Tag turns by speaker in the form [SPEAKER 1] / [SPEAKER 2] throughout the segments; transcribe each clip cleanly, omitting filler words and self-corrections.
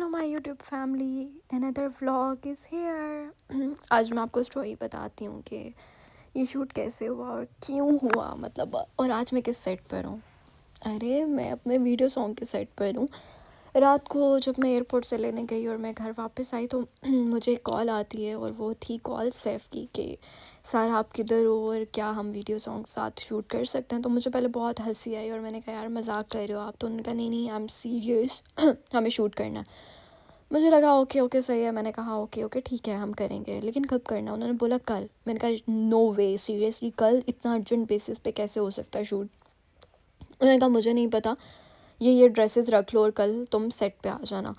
[SPEAKER 1] Hello my YouTube family, another vlog is here. आज मैं आपको स्टोरी बताती हूँ कि ये शूट कैसे हुआ और क्यों हुआ, मतलब, और आज मैं किस सेट पर हूँ। अरे मैं अपने वीडियो सॉन्ग के सेट पर हूँ। रात को जब मैं एयरपोर्ट से लेने गई और मैं घर वापस आई तो मुझे कॉल आती है, और वो थी कॉल सैफ़ की कि सारा आप किधर हो और क्या हम वीडियो सॉन्ग साथ शूट कर सकते हैं। तो मुझे पहले बहुत हंसी आई और मैंने कहा यार मजाक कर रहे हो आप। तो उन्होंने कहा नहीं नहीं, आई एम सीरियस, हमें शूट करना है। मुझे लगा ओके ओके सही है। मैंने कहा ओके ओके ठीक है हम करेंगे, लेकिन कब करना। उन्होंने बोला कल। मैंने कहा नो वे, सीरियसली कल? इतना अर्जेंट बेसिस पे कैसे हो सकता है शूट। उन्होंने कहा मुझे नहीं पता, ये ड्रेसेस रख लो और कल तुम सेट पे आ जाना।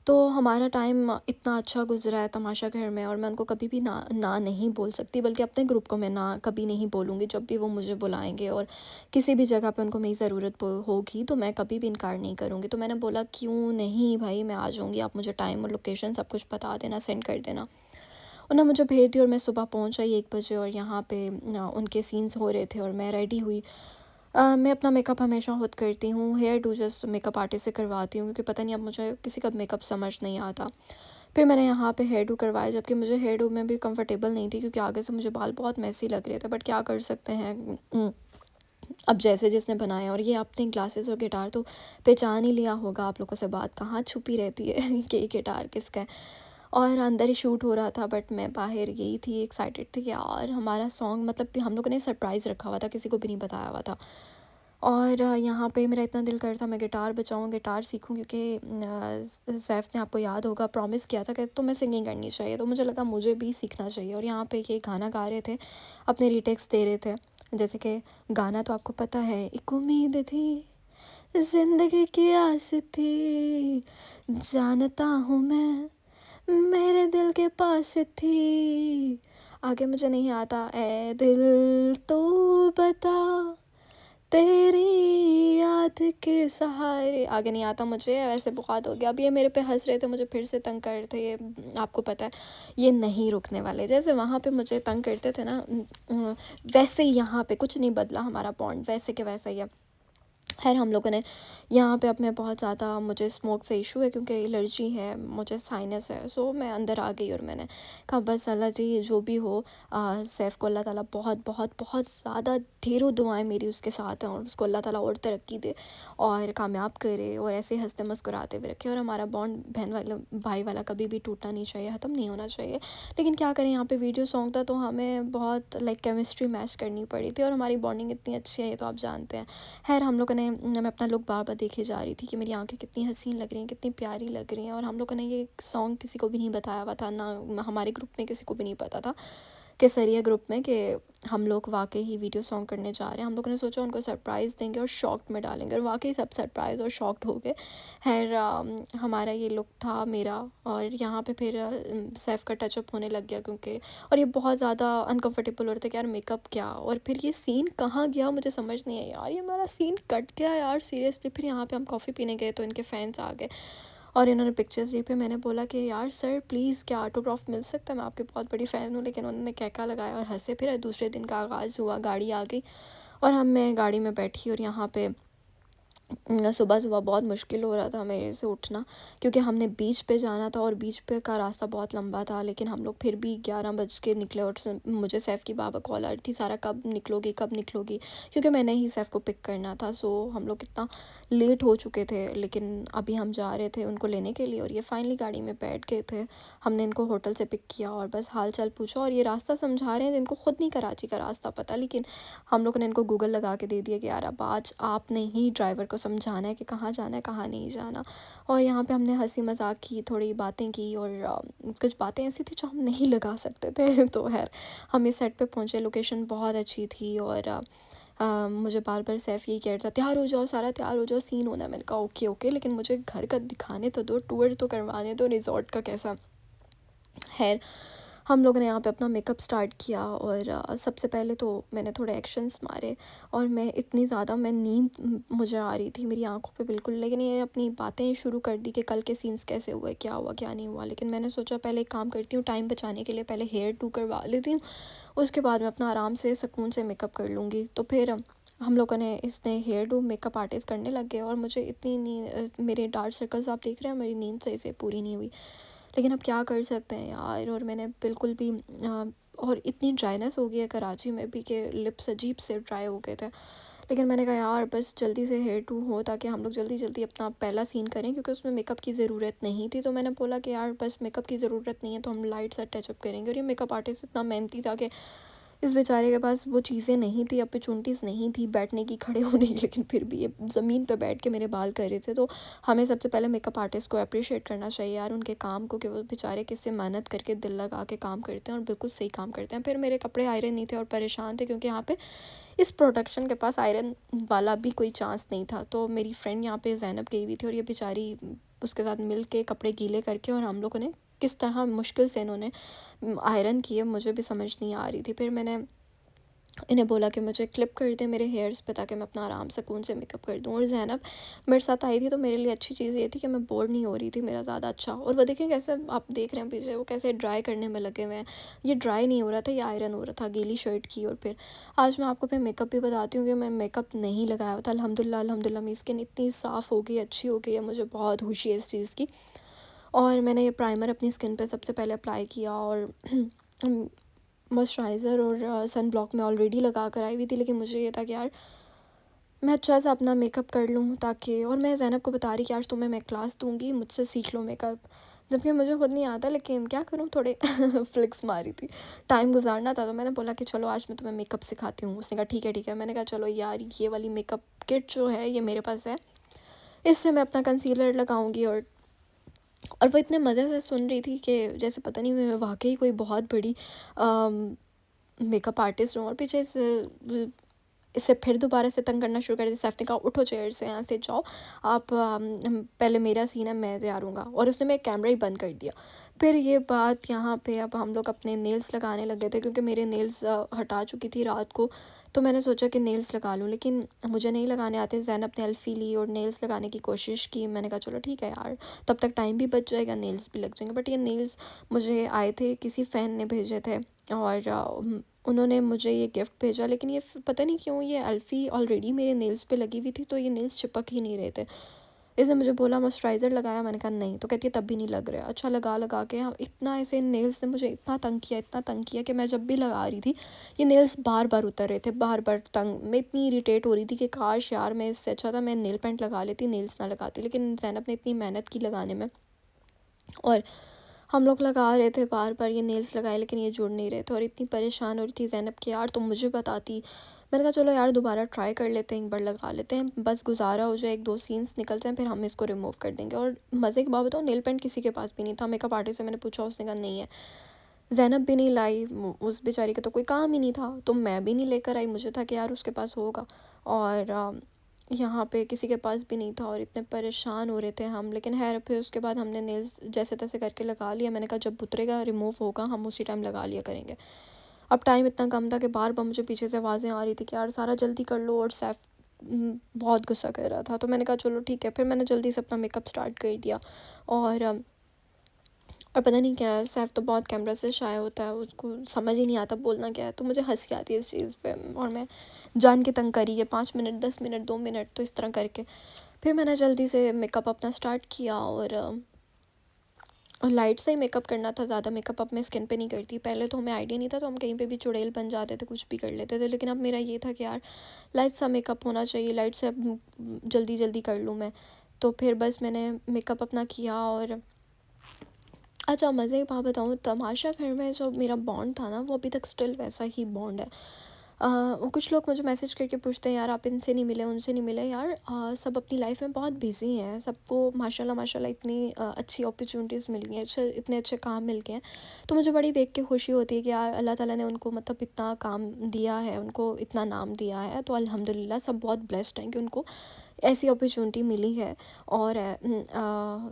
[SPEAKER 1] तो हमारा टाइम इतना अच्छा गुजरा है तमाशा घर में, और मैं उनको कभी भी ना ना नहीं बोल सकती, बल्कि अपने ग्रुप को मैं ना कभी नहीं बोलूँगी। जब भी वो मुझे बुलाएंगे और किसी भी जगह पे उनको मेरी ज़रूरत होगी तो मैं कभी भी इनकार नहीं करूँगी। तो मैंने बोला क्यों नहीं भाई, मैं आ जाऊँगी, आप मुझे टाइम और लोकेशन सब कुछ बता देना, सेंड कर देना। उन्होंने मुझे भेज दी और मैं सुबह पहुँच आई 1 बजे, और यहाँ पे उनके सीन्स हो रहे थे और मैं रेडी हुई। मैं अपना मेकअप हमेशा खुद करती हूँ, hairdo just makeup artist से करवाती हूँ, क्योंकि पता नहीं अब मुझे किसी का मेकअप समझ नहीं आता। फिर मैंने यहाँ पे हेयर डू करवाया, जबकि मुझे हेयर डू में भी कंफर्टेबल नहीं थी, क्योंकि आगे से मुझे बाल बहुत मैसी लग रहे थे, बट क्या कर सकते हैं। अब जैसे जिसने बनाया। और ये अपने ग्लासेस और गिटार तो पहचान ही लिया होगा, आप लोगों से बात कहाँ छुपी रहती है कि ये गिटार किसका है। और अंदर ही शूट हो रहा था, बट मैं बाहर गई थी, एक्साइटेड थी कि यार हमारा सॉन्ग, मतलब हम लोगों ने सरप्राइज़ रखा हुआ था, किसी को भी नहीं बताया हुआ था। और यहाँ पे मेरा इतना दिल करता मैं गिटार बजाऊँ, गिटार सीखूँ, क्योंकि सैफ़ ने, आपको याद होगा, प्रॉमिस किया था कि तुम्हें सिंगिंग करनी चाहिए। तो मुझे लगा मुझे भी सीखना चाहिए। और यहाँ पे ये गाना गा रहे थे, अपने रीटेक्स दे रहे थे। जैसे कि गाना तो आपको पता है, एक उम्मीद थी, ज़िंदगी की आस थी, जानता हूँ मैं, मेरे दिल के पास थी। आगे मुझे नहीं आता। ए दिल तो बता, तेरी याद के सहारे। आगे नहीं आता मुझे, वैसे बहुत हो गया। अब ये मेरे पे हंस रहे थे, मुझे फिर से तंग कर रहे थे। ये आपको पता है ये नहीं रुकने वाले। जैसे वहाँ पे मुझे तंग करते थे ना, वैसे ही यहाँ पे कुछ नहीं बदला हमारा बॉन्ड, वैसे के वैसा ही है। खैर हम लोगों ने यहाँ पे, अब मैं बहुत ज़्यादा, मुझे स्मोक से इशू है, क्योंकि एलर्जी है, मुझे साइनस है। सो मैं अंदर आ गई और मैंने कहा बस अल्लाह जी जो भी हो, सैफ़ को अल्लाह ताला बहुत बहुत बहुत ज़्यादा ढेरों दुआएं मेरी उसके साथ हैं, और उसको अल्लाह ताला और तरक्की दे और कामयाब करे, और ऐसे हंसते मुस्कुराते हुए रखे। और हमारा बॉन्ड बहन वाला भाई वाला कभी भी टूटना नहीं चाहिए, ख़त्म नहीं होना चाहिए। लेकिन क्या करें, यहाँ पे वीडियो सॉन्ग था तो हमें बहुत लाइक केमिस्ट्री मैच करनी पड़ी थी, और हमारी बॉन्डिंग इतनी अच्छी है, ये तो आप जानते हैं। खैर हम लोगों ने, मैं अपना लुक बार बार देखे जा रही थी कि मेरी आंखें कितनी हसीन लग रही हैं, कितनी प्यारी लग रही हैं। और हम लोगों ने ये सॉन्ग किसी को भी नहीं बताया हुआ था, ना हमारे ग्रुप में किसी को भी नहीं पता था, केसरिया ग्रुप में, कि हम लोग वाकई ही वीडियो सॉन्ग करने जा रहे हैं। हम लोगों ने सोचा उनको सरप्राइज़ देंगे और शॉक्ड में डालेंगे, और वाकई सब सरप्राइज़ और शॉक्ड हो गए। खैर हमारा ये लुक था मेरा। और यहाँ पे फिर सैफ़ का टचअप होने लग गया, क्योंकि, और ये बहुत ज़्यादा अनकंफर्टेबल हो रहे थे कि यार मेकअप क्या, और फिर ये सीन कहाँ गया मुझे समझ नहीं आया यार, ये हमारा सीन कट गया यार सीरियसली। फिर यहाँ पे हम कॉफ़ी पीने गए तो इनके फैंस आ गए और इन्होंने पिक्चर्स ली। पे मैंने बोला कि यार सर प्लीज़ क्या ऑटोग्राफ मिल सकता है, मैं आपकी बहुत बड़ी फ़ैन हूँ। लेकिन उन्होंने कहका लगाया और हंसे। फिर दूसरे दिन का आगाज़ हुआ, गाड़ी आ गई और मैं गाड़ी में बैठी, और यहाँ पे सुबह सुबह बहुत मुश्किल हो रहा था मेरे से उठना, क्योंकि हमने बीच पे जाना था और बीच पे का रास्ता बहुत लंबा था। लेकिन हम लोग फिर भी 11 बज के निकले, और मुझे सैफ़ की बाबा कॉल आ रही थी, सारा कब निकलोगी कब निकलोगी, क्योंकि मैंने ही सैफ़ को पिक करना था। सो हम लोग कितना लेट हो चुके थे, लेकिन अभी हम जा रहे थे उनको लेने के लिए, और ये फाइनली गाड़ी में बैठ गए थे। हमने इनको होटल से पिक किया और बस हाल चाल पूछा, और ये रास्ता समझा रहे हैं इनको खुद नहीं कराची का रास्ता पता, लेकिन हम लोगों ने इनको गूगल लगा के दे दिया कि यार अब आज आपने ही ड्राइवर को समझाना है कि कहाँ जाना है कहाँ नहीं जाना। और यहाँ पे हमने हंसी मजाक की, थोड़ी बातें की, और कुछ बातें ऐसी थी जो हम नहीं लगा सकते थे तो खैर हम इस सेट पे पहुँचे। लोकेशन बहुत अच्छी थी, और मुझे बार बार सैफ़ यही कह रहा था तैयार हो जाओ, सारा तैयार हो जाओ, सीन होना है। मैंने कहा ओके ओके, लेकिन मुझे घर का दिखाने तो दो, टूर तो करवाने दो, रिज़ॉर्ट का कैसा। खैर हम लोगों ने यहाँ पे अपना मेकअप स्टार्ट किया, और सबसे पहले तो मैंने थोड़े एक्शंस मारे, और मैं इतनी ज़्यादा, मैं नींद मुझे आ रही थी मेरी आंखों पे बिल्कुल। लेकिन ये अपनी बातें शुरू कर दी कि कल के सीन्स कैसे हुए, क्या हुआ क्या नहीं हुआ। लेकिन मैंने सोचा पहले एक काम करती हूँ, टाइम बचाने के लिए पहले हेयर टू करवा लेती हूँ, उसके बाद मैं अपना आराम से सुकून से मेकअप कर लूँगी। तो फिर हम लोगों ने इसने हेयर डू मेकअप आर्टिस्ट करने लग गए और मुझे इतनी नींद, मेरे डार्क सर्कल्स आप देख रहे हैं, मेरी नींद सही से पूरी नहीं हुई। लेकिन अब क्या कर सकते हैं यार, और मैंने बिल्कुल भी और इतनी ड्राइनेस हो गई है कराची में भी कि लिप्स अजीब से ड्राई हो गए थे। लेकिन मैंने कहा यार बस जल्दी से हेयर टू हो ताकि हम लोग जल्दी जल्दी अपना पहला सीन करें, क्योंकि उसमें मेकअप की ज़रूरत नहीं थी। तो मैंने बोला कि यार बस मेकअप की ज़रूरत नहीं है तो हम लाइट सा टचअप करेंगे। और ये मेकअप आर्टिस्ट इतना मेहनती था कि इस बेचारे के पास वो चीज़ें नहीं थी, अपॉर्चुनिटीज़ नहीं थी बैठने की, खड़े होने की, लेकिन फिर भी ये ज़मीन पे बैठ के मेरे बाल कर रहे थे। तो हमें सबसे पहले मेकअप आर्टिस्ट को अप्रिशिएट करना चाहिए यार, उनके काम को, कि वो बेचारे किससे मेहनत करके दिल लगा के काम करते हैं और बिल्कुल सही काम करते हैं। फिर मेरे कपड़े आयरन नहीं थे और परेशान थे, क्योंकि यहाँ पे इस प्रोडक्शन के पास आयरन वाला भी कोई चांस नहीं था। तो मेरी फ्रेंड यहाँ पे ज़ैनब गई हुई थी और ये बेचारी उसके साथ मिल के कपड़े गीले करके, और हम लोगों ने किस तरह मुश्किल से इन्होंने आयरन किए मुझे भी समझ नहीं आ रही थी। फिर मैंने इन्हें बोला कि मुझे क्लिप कर दें मेरे हेयर्स पे ताकि मैं अपना आराम सुकून से मेकअप कर दूँ। और ज़ैनब मेरे साथ आई थी तो मेरे लिए अच्छी चीज़ ये थी कि मैं बोर नहीं हो रही थी मेरा ज़्यादा। अच्छा, और वो देखें कैसे, आप देख रहे हैं पीछे वो कैसे ड्राई करने में लगे हुए हैं। ये ड्राई नहीं हो रहा था, ये आयरन हो रहा था गीली शर्ट की। और फिर आज मैं आपको फिर मेकअप भी बताती हूँ कि मैं मेकअप नहीं लगाया हुआ था। अल्हम्दुलिल्लाह अल्हम्दुलिल्लाह मेरी स्किन इतनी साफ़ हो गई, अच्छी हो गई है, मुझे बहुत खुशी है इस चीज़ की। और मैंने ये प्राइमर अपनी स्किन पे सबसे पहले अप्लाई किया, और मॉइस्चराइज़र और सन ब्लॉक मैं ऑलरेडी लगा कर आई हुई थी। लेकिन मुझे ये था कि यार मैं अच्छा सा अपना मेकअप कर लूँ ताकि, और मैं ज़ैनब को बता रही कि आज तुम्हें मैं क्लास दूँगी, मुझसे सीख लो मेकअप। जबकि मुझे खुद नहीं आता, लेकिन क्या करूँ, थोड़े फ्लिक्स मारी थी, टाइम गुजारना था। तो मैंने बोला कि चलो आज मैं तुम्हें मेकअप सिखाती हूँ। उसने कहा ठीक है ठीक है। मैंने कहा चलो यार ये वाली मेकअप किट जो है ये मेरे पास है, इससे मैं अपना कंसीलर लगाऊंगी। और वो इतने मज़े से सुन रही थी कि जैसे पता नहीं मैं वाकई कोई बहुत बड़ी मेकअप आर्टिस्ट हूँ। और पीछे इसे फिर दोबारा से तंग करना शुरू कर दिया। सैफ ने कहा उठो चेयर से, यहाँ से जाओ आप, पहले मेरा सीन है, मैं तैयार हूँगा। और उसने मेरा कैमरा ही बंद कर दिया। फिर ये बात यहाँ पे, अब हम लोग अपने नेल्स लगाने लगे थे, क्योंकि मेरे नेल्स हटा चुकी थी रात को। तो मैंने सोचा कि नेल्स लगा लूँ, लेकिन मुझे नहीं लगाने आते। ज़ैनब ने एल्फ़ी ली और नेल्स लगाने की कोशिश की। मैंने कहा चलो ठीक है यार, तब तक टाइम भी बच जाएगा, नेल्स भी लग जाएंगे। बट ये नेल्स मुझे आए थे, किसी फ़ैन ने भेजे थे, और उन्होंने मुझे ये गिफ्ट भेजा। लेकिन ये पता नहीं क्यों ये एल्फ़ी ऑलरेडी मेरे नेल्स पे लगी हुई थी, तो ये नेल्स चिपक ही नहीं रहे थे। इसने मुझे बोला मॉइस्चराइज़र लगाया, मैंने कहा नहीं, तो कहती है तब भी नहीं लग रहा है। अच्छा, लगा लगा के हाँ, इतना ऐसे नेल्स ने मुझे इतना तंग किया, इतना तंग किया कि मैं जब भी लगा रही थी ये नेल्स बार बार उतर रहे थे, बार बार तंग। मैं इतनी इरिटेट हो रही थी कि काश यार मैं इससे अच्छा था मैं नेल पेंट लगा लेती, नेल्स ना लगाती। लेकिन ज़ैनब ने इतनी मेहनत की लगाने में, और हम लोग लगा रहे थे बार बार ये नेल्स लगाए, लेकिन ये जुड़ नहीं रहे थे। और इतनी परेशान हो रही थी ज़ैनब कि यार तुम मुझे बताती। मैंने कहा चलो यार दोबारा ट्राई कर लेते हैं, एक बार लगा लेते हैं, बस गुजारा हो जाए, एक दो सीन्स निकल जाएं, फिर हम इसको रिमूव कर देंगे। और मज़े की बात बताओ, नेल पेंट किसी के पास भी नहीं था। मेकअप आर्टिस्ट से मैंने पूछा, उसने कहा नहीं है। ज़ैनब भी नहीं लाई, उस बेचारी का तो कोई काम ही नहीं था, तो मैं भी नहीं लेकर आई। मुझे था कि यार उसके पास होगा, और यहाँ पे किसी के पास भी नहीं था। और इतने परेशान हो रहे थे हम। लेकिन खैर फिर उसके बाद हमने नेल्स जैसे तैसे करके लगा लिया। मैंने कहा जब उतरेगा रिमूव होगा हम उसी टाइम लगा लिया करेंगे। अब टाइम इतना कम था कि बार बार मुझे पीछे से आवाज़ें आ रही थी कि यार सारा जल्दी कर लो, और सैफ बहुत गुस्सा कर रहा था। तो मैंने कहा चलो ठीक है। फिर मैंने जल्दी से अपना मेकअप स्टार्ट कर दिया। और और पता नहीं क्या है, सैफ तो बहुत कैमरा से शाय होता है, उसको समझ ही नहीं आता बोलना क्या है। तो मुझे हंसी आती है इस चीज़ पे, और मैं जान के तंग करी है 5 मिनट 10 मिनट 2 मिनट, तो इस तरह करके फिर मैंने जल्दी से मेकअप अपना स्टार्ट किया। और लाइट से ही मेकअप करना था, ज़्यादा मेकअप अब मैं स्किन पे नहीं करती। पहले तो हमें आइडिया नहीं था, तो हम कहीं पे भी चुड़ैल बन जाते थे, कुछ भी कर लेते थे। लेकिन अब मेरा ये था कि यार लाइट सा मेकअप होना चाहिए, लाइट से जल्दी जल्दी कर लूँ मैं। तो फिर बस मैंने मेकअप अपना किया। और अच्छा, मज़े की बात बताऊँ, तमाशा घर में जो मेरा बॉन्ड था ना, वो अभी तक स्टिल वैसा ही बॉन्ड है। कुछ लोग मुझे मैसेज करके पूछते हैं यार आप इनसे नहीं मिले, उनसे नहीं मिले। यार सब अपनी लाइफ में बहुत बिज़ी हैं, सबको माशाल्लाह माशाल्लाह इतनी अच्छी अपॉर्चुनिटीज़ मिल गई हैं, अच्छे इतने अच्छे काम मिल गए हैं। तो मुझे बड़ी देख के खुशी होती है कि यार अल्लाह ताला ने उनको मतलब इतना काम दिया है, उनको इतना नाम दिया है। तो अल्हम्दुलिल्लाह सब बहुत ब्लेस्ड हैं कि उनको ऐसी अपॉर्चुनिटी मिली है। और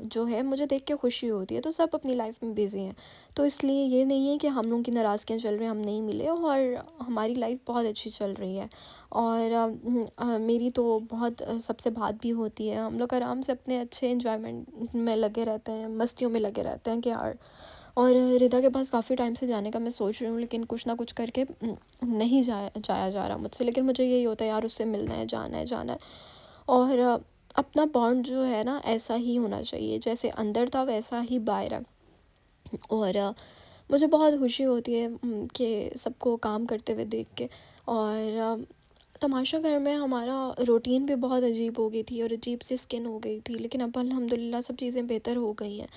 [SPEAKER 1] जो है मुझे देख के खुशी होती है। तो सब अपनी लाइफ में बिज़ी हैं, तो इसलिए ये नहीं है कि हम लोगों की नाराज़गियाँ चल रही हैं, हम नहीं मिले, और हमारी लाइफ बहुत अच्छी चल रही है। और मेरी तो बहुत सबसे बात भी होती है। हम लोग आराम से अपने अच्छे एंजॉयमेंट में लगे रहते हैं, मस्तियों में लगे रहते हैं कि यार और रिदा के पास काफ़ी टाइम से जाने का मैं सोच रही हूँ, लेकिन कुछ ना कुछ करके नहीं जाया जा रहा मुझसे। लेकिन मुझे यही होता है यार, उससे मिलना है, जाना है, जाना है। और अपना बॉन्ड जो है ना ऐसा ही होना चाहिए, जैसे अंदर था वैसा ही बाहर है। और मुझे बहुत खुशी होती है कि सबको काम करते हुए देख के। और तमाशा घर में हमारा रूटीन भी बहुत अजीब हो गई थी और अजीब सी स्किन हो गई थी, लेकिन अब अल्हम्दुलिल्लाह सब चीज़ें बेहतर हो गई हैं।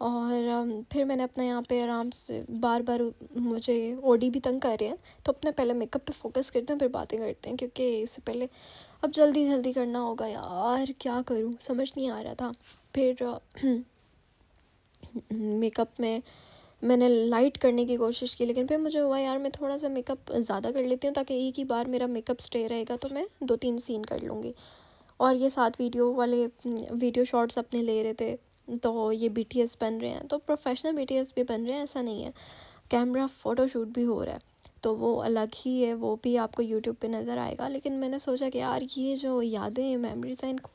[SPEAKER 1] और फिर मैंने अपने यहाँ पे आराम से बार बार मुझे ओडी भी तंग कर रहे हैं, तो अपने पहले मेकअप पे फोकस करते हैं, फिर बातें करते हैं, क्योंकि इससे पहले अब जल्दी जल्दी करना होगा यार, क्या करूँ समझ नहीं आ रहा था। फिर मेकअप में मैंने लाइट करने की कोशिश की, लेकिन फिर मुझे हुआ यार मैं थोड़ा सा मेकअप ज़्यादा कर लेती हूँ, ताकि एक ही बार मेरा मेकअप स्टे रहेगा, तो मैं 2-3 सीन कर लूँगी। और ये साथ वीडियो वाले वीडियो शॉट्स अपने ले रहे थे, तो ये बीटीएस बन रहे हैं, तो प्रोफेशनल बीटीएस भी बन रहे हैं, ऐसा नहीं है। कैमरा फ़ोटोशूट भी हो रहा है, तो वो अलग ही है, वो भी आपको यूट्यूब पे नज़र आएगा। लेकिन मैंने सोचा कि यार ये जो यादें मेमोरीज़ हैं, इनको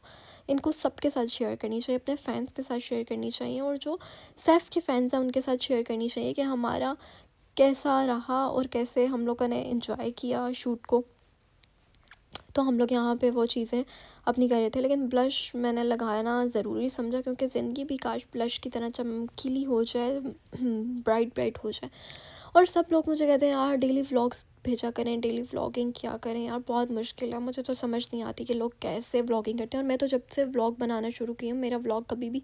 [SPEAKER 1] इनको सबके साथ शेयर करनी चाहिए, अपने फ़ैन्स के साथ शेयर करनी चाहिए, और जो सैफ़ के फ़ैन्स हैं उनके साथ शेयर करनी चाहिए कि हमारा कैसा रहा और कैसे हम लोगों ने एंजॉय किया शूट को। तो हम लोग यहाँ पे वो चीज़ें अपनी कर रहे थे, लेकिन ब्लश मैंने लगाना ज़रूरी समझा, क्योंकि ज़िंदगी भी काश ब्लश की तरह चमकीली हो जाए, ब्राइट ब्राइट हो जाए। और सब लोग मुझे कहते हैं यार डेली व्लॉग्स भेजा करें, डेली व्लॉगिंग क्या करें यार, बहुत मुश्किल है, मुझे तो समझ नहीं आती कि लोग कैसे व्लॉगिंग करते हैं। और मैं तो जब से व्लॉग बनाना शुरू की हूँ, मेरा व्लॉग कभी भी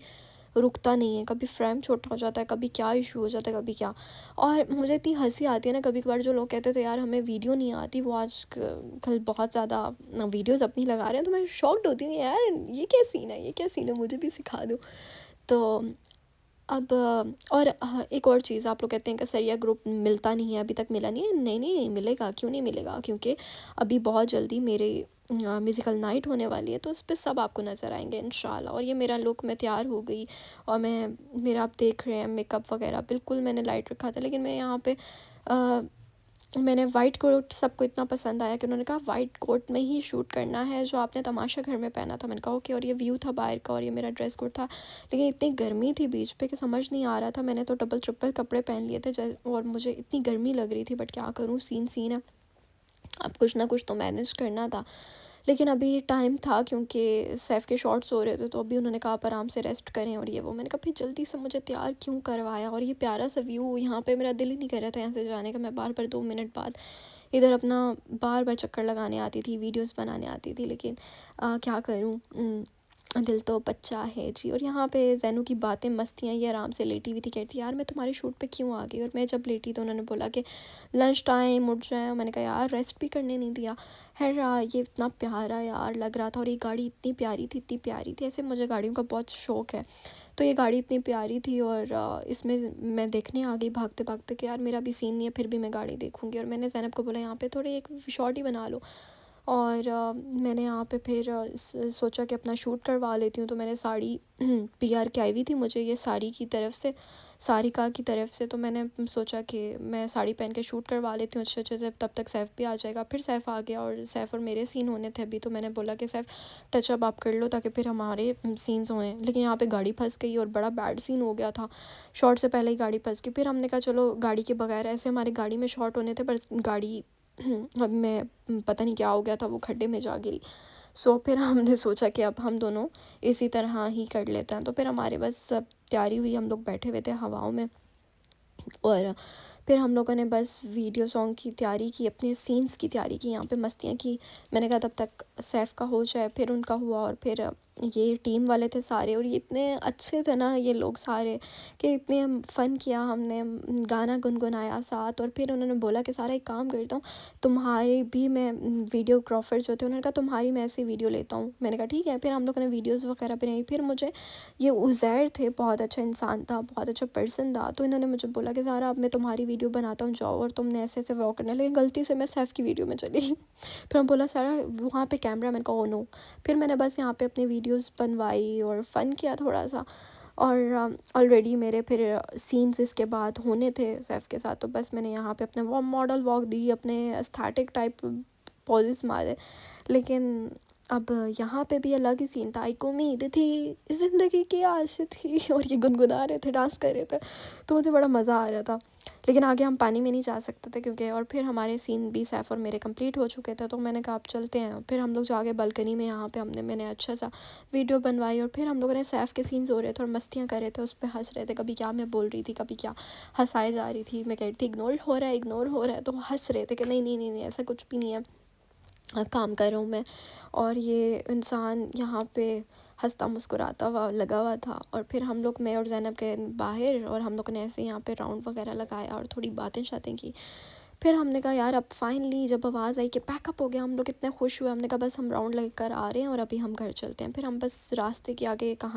[SPEAKER 1] रुकता नहीं है, कभी फ्रेम छोटा हो जाता है, कभी क्या इशू हो जाता है, कभी क्या। और मुझे इतनी हंसी आती है ना कभी कभार, जो लोग कहते थे यार हमें वीडियो नहीं आती, वो आज कल बहुत ज़्यादा वीडियोस अपनी लगा रहे हैं, तो मैं शॉक्ड होती हूँ यार, ये क्या सीन है, ये क्या सीन है, मुझे भी सिखा दो। तो अब और एक और चीज़, आप लोग कहते हैं कि सरिया ग्रुप मिलता नहीं है, अभी तक मिला नहीं है। नहीं नहीं मिलेगा, क्यों नहीं मिलेगा, क्योंकि अभी बहुत जल्दी मेरे म्यूज़िकल नाइट होने वाली है, तो उस पे सब आपको नज़र आएंगे इंशाल्लाह। और ये मेरा लुक, मैं तैयार हो गई, और मैं मेरा आप देख रहे हैं मेकअप वगैरह बिल्कुल मैंने लाइट रखा था, लेकिन मैं यहाँ पे मैंने वाइट कोट, सबको इतना पसंद आया कि उन्होंने कहा वाइट कोट में ही शूट करना है जो आपने तमाशा घर में पहना था। मैंने कहा ओके, और ये व्यू था बाहर का, और ये मेरा ड्रेस कोड था। लेकिन इतनी गर्मी थी बीच पे कि समझ नहीं आ रहा था, मैंने तो डबल ट्रिपल कपड़े पहन लिए थे, और मुझे इतनी गर्मी लग रही थी, बट क्या करूँ, सीन है, अब कुछ ना कुछ तो मैनेज करना था। लेकिन अभी टाइम था, क्योंकि सैफ़ के शॉट्स हो रहे थे, तो अभी उन्होंने कहा आप आराम से रेस्ट करें, और ये वो। मैंने कहा फिर जल्दी से मुझे तैयार क्यों करवाया, और ये प्यारा सा व्यू यहाँ पे, मेरा दिल ही नहीं कर रहा था यहाँ से जाने का। मैं बार बार 2 मिनट बाद इधर अपना बार बार चक्कर लगाने आती थी, वीडियोस बनाने आती थी, लेकिन क्या करूँ, दिल तो बच्चा है जी। और यहाँ पे जैनू की बातें मस्तियाँ, ये आराम से लेटी हुई थी, कहती यार मैं तुम्हारे शूट पे क्यों आ गई। और मैं जब लेटी तो उन्होंने बोला कि लंच टाइम उठ जाए, मैंने कहा यार रेस्ट भी करने नहीं दिया। खैर ये इतना प्यारा यार लग रहा था, और ये गाड़ी इतनी प्यारी थी, इतनी प्यारी थी, ऐसे मुझे गाड़ियों का बहुत शौक़ है, तो ये गाड़ी इतनी प्यारी थी। और इसमें मैं देखने आ गई भागते भागते कि यार मेरा भी सीन नहीं है, फिर भी मैं गाड़ी देखूंगी। और मैंने ज़ैनब को बोला यहाँ पे थोड़ी एक शॉट ही बना लो। और मैंने यहाँ पे फिर सोचा कि अपना शूट करवा लेती हूँ, तो मैंने साड़ी पीआर की आई हुई थी मुझे ये साड़ी की तरफ से, सारिका की तरफ से, तो मैंने सोचा कि मैं साड़ी पहन के शूट करवा लेती हूँ अच्छे से, तब तक सैफ़ भी आ जाएगा। फिर सैफ़ आ गया, और सैफ़ और मेरे सीन होने थे अभी, तो मैंने बोला कि सैफ़ टचअप आप कर लो, ताकि फिर हमारे सीन्स होने। लेकिन यहाँ पे गाड़ी फंस गई, और बड़ा बैड सीन हो गया था, शॉट से पहले ही गाड़ी फंस गई। फिर हमने कहा चलो गाड़ी के बगैर, ऐसे हमारी गाड़ी में शॉट होने थे, पर गाड़ी अब मैं पता नहीं क्या हो गया था, वो खड्डे में जा गिरी। सो फिर हमने सोचा कि अब हम दोनों इसी तरह ही कर लेते हैं, तो फिर हमारे बस सब तैयारी हुई, हम लोग बैठे हुए थे हवाओं में, और फिर हम लोगों ने बस वीडियो सॉन्ग की तैयारी की, अपने सीन्स की तैयारी की, यहाँ पे मस्तियाँ की। मैंने कहा तब तक सैफ़ का हो जाए, फिर उनका हुआ, और फिर ये टीम वाले थे सारे, और ये इतने अच्छे थे ना ये लोग सारे, कि इतने फ़न किया हमने, गाना गुनगुनाया साथ। और फिर उन्होंने बोला कि सारा एक काम करता हूँ, तुम्हारी भी मैं वीडियोग्राफर जो थे, उन्होंने कहा तुम्हारी मैं ऐसे वीडियो लेता हूँ। मैंने कहा ठीक है। फिर हम लोगों ने वीडियोज़ वगैरह बनाई। फिर मुझे ये उज़ैर थे, बहुत अच्छा इंसान था, बहुत अच्छा पर्सन था, तो इन्होंने मुझे बोला कि ज़ारा अब मैं तुम्हारी वीडियो बनाता हूँ, जाओ और तुमने ऐसे ऐसे व्लॉग करना है। लेकिन गलती से मैं सैफ़ की वीडियो में चली गई। फिर मैं बोला सारा वहाँ पे कैमरा, मैंने कहा ओ नो। फिर मैंने बस यहाँ पे अपनी वीडियोस बनवाई और फ़न किया थोड़ा सा। और ऑलरेडी मेरे फिर सीन्स इसके बाद होने थे सैफ़ के साथ, तो बस मैंने यहाँ पे अपने वो मॉडल वॉक दी, अपने एस्थेटिक टाइप पोजेस मारे। लेकिन अब यहाँ पे भी अलग ही सीन था, एक उम्मीद थी ज़िंदगी की आस थी और ये गुनगुना रहे थे, डांस कर रहे थे, तो मुझे बड़ा मज़ा आ रहा था। लेकिन आगे हम पानी में नहीं जा सकते थे क्योंकि और फिर हमारे सीन भी सैफ़ और मेरे कंप्लीट हो चुके थे, तो मैंने कहा अब चलते हैं। फिर हम लोग जाके बालकनी में यहाँ पे मैंने अच्छा सा वीडियो बनवाई और फिर हम लोगों ने सैफ़ के सीन्स हो रहे थे और मस्तियाँ कर रहे थे, उस पे हँस रहे थे, कभी क्या मैं बोल रही थी, कभी क्या हँसाए जा रही थी। मैं कह रही थी इग्नोर हो रहा है, तो हँस रहे थे कि नहीं नहीं नहीं नहीं ऐसा कुछ भी नहीं है, काम कर रहा हूँ मैं। और ये इंसान यहाँ पे हंसता मुस्कुराता हुआ लगा हुआ था और फिर हम लोग, मैं और ज़ैनब गए बाहर और हम लोग ने ऐसे यहाँ पे राउंड वगैरह लगाया और थोड़ी बातें शातें की। फिर हमने कहा यार अब फाइनली जब आवाज़ आई कि पैकअप हो गया, हम लोग इतने खुश हुए, हमने कहा बस हम राउंड लग कर आ रहे हैं और अभी हम घर चलते हैं। फिर हम बस रास्ते के आगे कहाँ